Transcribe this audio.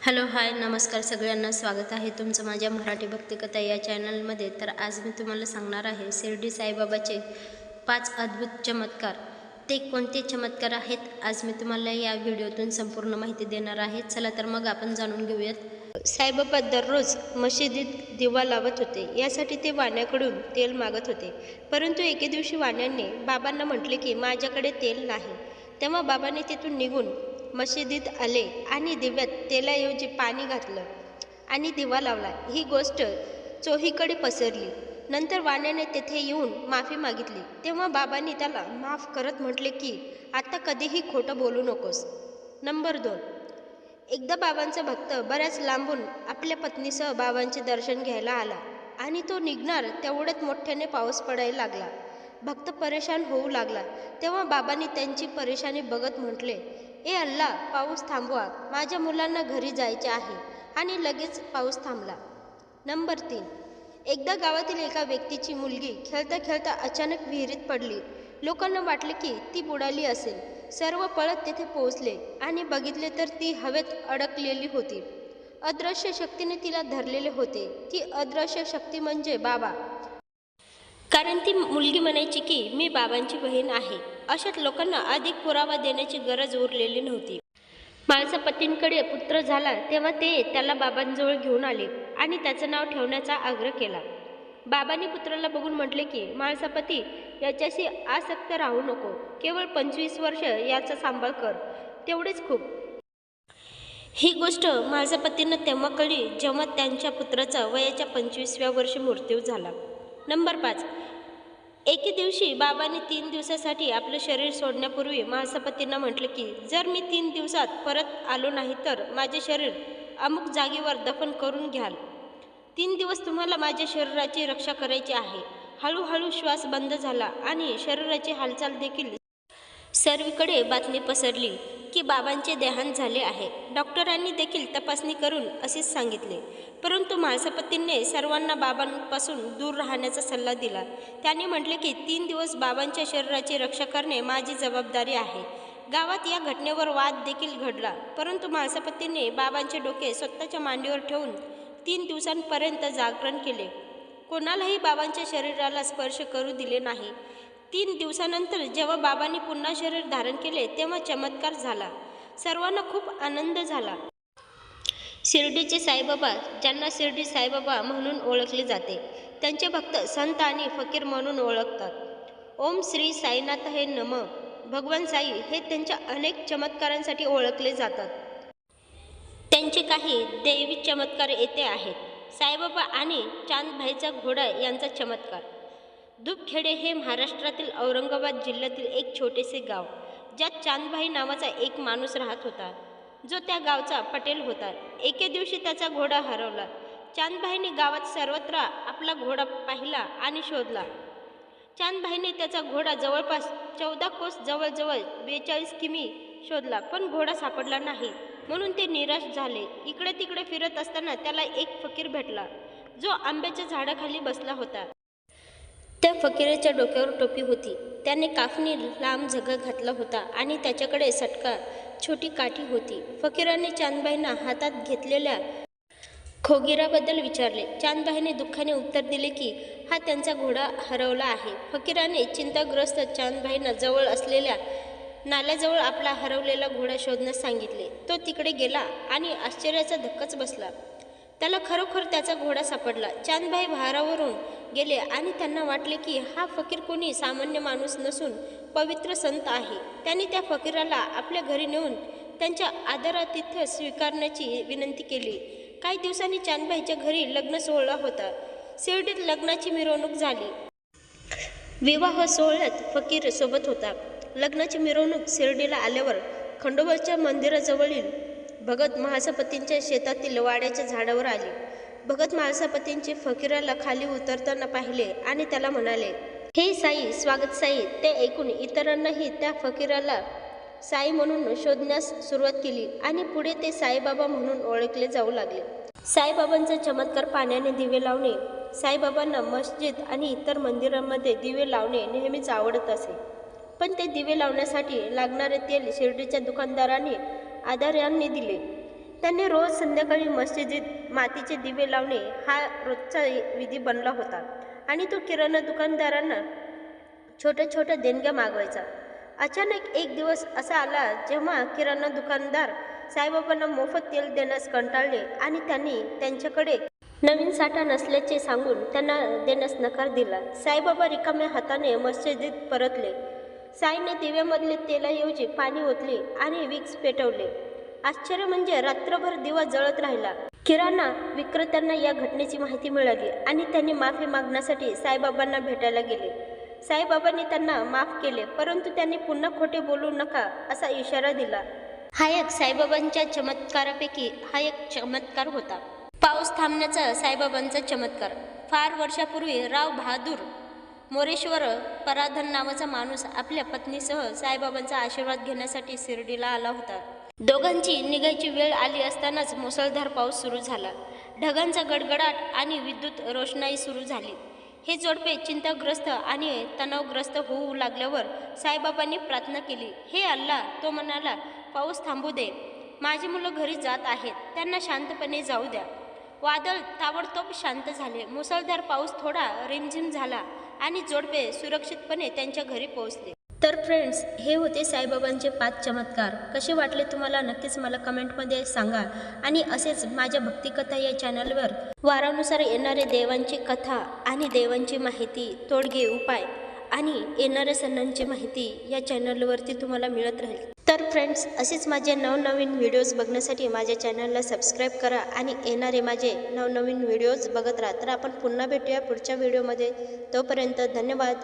Hello hi नमस्कार सगळ्यांना स्वागत आहे तुमचं माझ्या मराठी भक्तिकथा या चॅनलमध्ये। तर आज मी तुम्हाला सांगणार आहे शिर्डी साईबाबाचे 5 अद्भुत चमत्कार। ते कोणते चमत्कार आहेत आज मी तुम्हाला या व्हिडिओतून संपूर्ण माहिती देणार आहे। चला तर मग आपण जाणून घेऊयात। साईबाबा दररोज मशिदीत दिवा लावत होते, यासाठी ते वाण्याकडून तेल मागत होते। परंतु एके दिवशी वाण्याने बाबांना म्हटले की माझ्याकडे तेल नाही। तेव्हा बाबांनी तिथून निघून मशिदीत आले आणि दिव्यात तेलाऐवजी पाणी घातलं आणि दिवा लावला। ही गोष्ट चोहीकडे पसरली। नंतर वाण्याने तेथे येऊन माफी मागितली। तेव्हा बाबांनी त्याला माफ करत म्हटले की आता कधीही खोटं बोलू नकोस। नंबर 2, एकदा बाबांचा भक्त बऱ्याच लांबून आपल्या पत्नीसह बाबांचे दर्शन घ्यायला आला आणि तो निघणार तेवढ्यात मोठ्याने पाऊस पडायला लागला। भक्त परेशान होऊ लागला। तेव्हा बाबांनी त्यांची परेशानी बघत म्हटले, ए अल्ला, पाऊस थांबवा, माझ्या मुलांना घरी जायचे आहे। आणि लगेच पाऊस थांबला। नंबर 3, एकदा गावातील एका व्यक्तीची मुलगी खेळता खेळता अचानक विहिरीत पडली। लोकांना वाटले की ती बुडाली असेल। सर्व पळत तेथे पोहोचले आणि बघितले तर ती हवेत अडकलेली होती। अदृश्य शक्तीने तिला धरलेले होते। ती अदृश्य शक्ती म्हणजे बाबा, कारण ती मुलगी म्हणायची की मी बाबांची बहीण आहे। अशात लोकांना अधिक पुरावा देण्याची गरज उरलेली नव्हती। माळसापतींकडे पुत्र झाला तेव्हा ते त्याला बाबांजवळ घेऊन आले आणि त्याचं नाव ठेवण्याचा आग्रह केला। बाबांनी पुत्राला बघून म्हटले की माळसापती, याच्याशी आसक्त राहू नको, केवळ 25 वर्ष याचा सांभाळ कर, तेवढेच खूप। ही गोष्ट माळसापतींना तेव्हा कळली जेव्हा त्यांच्या पुत्राचा वयाच्या 25व्या वर्षी मृत्यू झाला। नंबर 5, एके दिवशी बाबांनी 3 दिवसासाठी आपलं शरीर सोडण्यापूर्वी माळसापतींना म्हटले की जर मी 3 दिवसात परत आलो नाही तर माझे शरीर अमुक जागेवर दफन करून घ्याल। 3 दिवस तुम्हाला माझ्या शरीराची रक्षा करायची आहे। हळूहळू श्वास बंद झाला आणि शरीराची हालचाल देखील सर्वीकडे बातमी पसरली की बाबांचे देहांत झाले आहे। डॉक्टरांनी देखील तपासणी करून असेच सांगितले। परंतु माळसापतींनी सर्वांना बाबांपासून दूर राहण्याचा सल्ला दिला। त्यांनी म्हटले की 3 दिवस बाबांच्या शरीराची रक्षा करणे माझी जबाबदारी आहे। गावात या घटनेवर वाद देखील घडला, परंतु माळसापतींनी बाबांचे डोके स्वतःच्या मांडीवर ठेवून 3 दिवसांपर्यंत जागरण केले। कोणालाही बाबांच्या शरीराला स्पर्श करू दिले नाही। 3 दिवसानंतर जेव्हा बाबांनी पुन्हा शरीर धारण केले तेव्हा चमत्कार झाला। सर्वांना खूप आनंद झाला। शिर्डीचे साईबाबा, ज्यांना शिर्डी साईबाबा म्हणून ओळखले जाते, त्यांचे भक्त संत आणि फकीर म्हणून ओळखतात। ओम श्री साईनाथाय नमः। भगवान साई हे त्यांच्या अनेक चमत्कारांसाठी ओळखले जातात। त्यांचे काही दैवी चमत्कार येथे आहेत। साईबाबा आणि चांदभाईचा घोडा यांचा चमत्कार। धुपखेडे हे महाराष्ट्रातील औरंगाबाद जिल्ह्यातील एक छोटेसे गाव, ज्यात चांदभाई नावाचा एक माणूस राहत होता, जो त्या गावचा पटेल होता। एके दिवशी त्याचा घोडा हरवला। चांदभाईने गावात सर्वत्र आपला घोडा पाहिला आणि शोधला। चांदभाईने त्याचा घोडा जवळपास 14 कोस, जवळजवळ 42 किमी शोधला, पण घोडा सापडला नाही। म्हणून ते निराश झाले। इकडे तिकडे फिरत असताना त्याला एक फकीर भेटला, जो आंब्याच्या झाडाखाली बसला होता। त्या फकीराच्या डोक्यावर टोपी होती। त्याने काफनी लांब झगा घातला होता आणि त्याच्याकडे सटका छोटी काठी होती। फकीराने चांदभाईंना हातात घेतलेल्या खोगीराबद्दल विचारले। चांदभाईने दुःखाने उत्तर दिले की हा त्यांचा घोडा हरवला आहे। फकीराने चिंताग्रस्त चांदभाईंना जवळ असलेल्या नाल्याजवळ आपला हरवलेला घोडा शोधण्यास सांगितले। तो तिकडे गेला आणि आश्चर्याचा धक्काच बसला। त्याला खरोखर त्याचा घोडा सापडला। चांदभाई भारावरून गेले आणि त्यांना वाटले की हा फकीर कोणी सामान्य माणूस नसून पवित्र संत आहे। त्यांनी त्या फकीराला आपल्या घरी नेऊन त्यांच्या आदरातिथ्य स्वीकारण्याची विनंती केली। काही दिवसांनी चांदभाईच्या घरी लग्न सोहळा होता। शिर्डीत लग्नाची मिरवणूक झाली। विवाह सोहळ्यात फकीर सोबत होता। लग्नाची मिरवणूक शिर्डीला आल्यावर खंडोबाच्या मंदिराजवळील भगत माळसापतींच्या शेतातील वाड्याच्या झाडावर आले। भगत माळसापतींचे फकीराला खाली उतरताना पाहिले आणि त्याला म्हणाले, हे साई, स्वागत साई। ते ऐकून इतरांनाही त्या फकीराला साई म्हणून शोधण्यास सुरुवात केली आणि पुढे ते साईबाबा म्हणून ओळखले जाऊ लागले। साईबाबांचा चमत्कार पाण्याने दिवे लावणे। साईबाबांना मस्जिद आणि इतर मंदिरांमध्ये दिवे लावणे नेहमीच आवडत असे, पण ते दिवे लावण्यासाठी लागणारे तेल शिर्डीच्या दुकानदारांनी आधार यांनी दिले। त्यांनी रोज संध्याकाळी मशिदीत मातीचे दिवे लावणे हा रोजचा विधी बनला होता आणि तो किराणा दुकानदारांना छोट्या छोट्या देणग्या मागवायचा. अचानक एक दिवस असा आला जेव्हा किराणा दुकानदार साईबाबांना मोफत तेल देण्यास कंटाळले आणि त्यांनी त्यांच्याकडे नवीन साठा नसल्याचे सांगून त्यांना देण्यास नकार दिला. साईबाबा रिकाम्या हाताने मशिदीत परतले. साईने दिव्यामधले तेलाऐवजी पाणी ओतले आणि विक्स पेटवले. आश्चर्य म्हणजे रात्रभर दिवा जळत राहिला. किराणा विक्रेत्यांना या घटनेची माहिती मिळाली आणि त्यांनी माफी मागण्यासाठी साईबाबांना भेटायला गेले. साईबाबांनी त्यांना माफ केले, परंतु त्यांनी पुन्हा खोटे बोलू नका असा इशारा दिला. हा एक साईबाबांच्या चमत्कारापैकी हा एक चमत्कार होता. पाऊस थांबण्याचा साईबाबांचा चमत्कार. फार वर्षापूर्वी राव बहादूर मोरेश्वर पराधन नावाचा माणूस आपल्या पत्नीसह साईबाबांचा आशीर्वाद घेण्यासाठी शिर्डीला आला होता. दोघांची निघायची वेळ आली असतानाच मुसळधार पाऊस सुरू झाला. ढगांचा गडगडाट आणि विद्युत रोषणाई सुरू झाली. हे जोडपे चिंताग्रस्त आणि तणावग्रस्त होऊ लागल्यावर साईबाबांनी प्रार्थना केली. हे अल्लाह, तो म्हणाला, पाऊस थांबू दे. माझी मुलं घरी जात आहेत, त्यांना शांतपणे जाऊ द्या. वादळ ताबडतोब शांत झाले. मुसळधार पाऊस थोडा रिमझिम झाला आणि जोडपे सुरक्षितपणे त्यांच्या घरी पोहोचले. तर फ्रेंड्स, हे होते साईबाबांचे 5 चमत्कार. कसे वाटले तुम्हाला नक्कीच मला कमेंटमध्ये सांगा. आणि असेच माझ्या भक्तिकथा या चॅनलवर वारानुसार येणारे देवांची कथा आणि देवांची माहिती, तोडगे, उपाय आणि येणाऱ्या सणांची माहिती या चॅनलवरती तुम्हाला मिळत राहील. तर फ्रेंड्स, असेच माझे नवनवीन व्हिडिओज बघण्यासाठी माझ्या चॅनलला सबस्क्राईब करा आणि येणारे माझे नवनवीन व्हिडिओज बघत राहा. तर आपण पुन्हा भेटूया पुढच्या व्हिडिओमध्ये. तोपर्यंत धन्यवाद.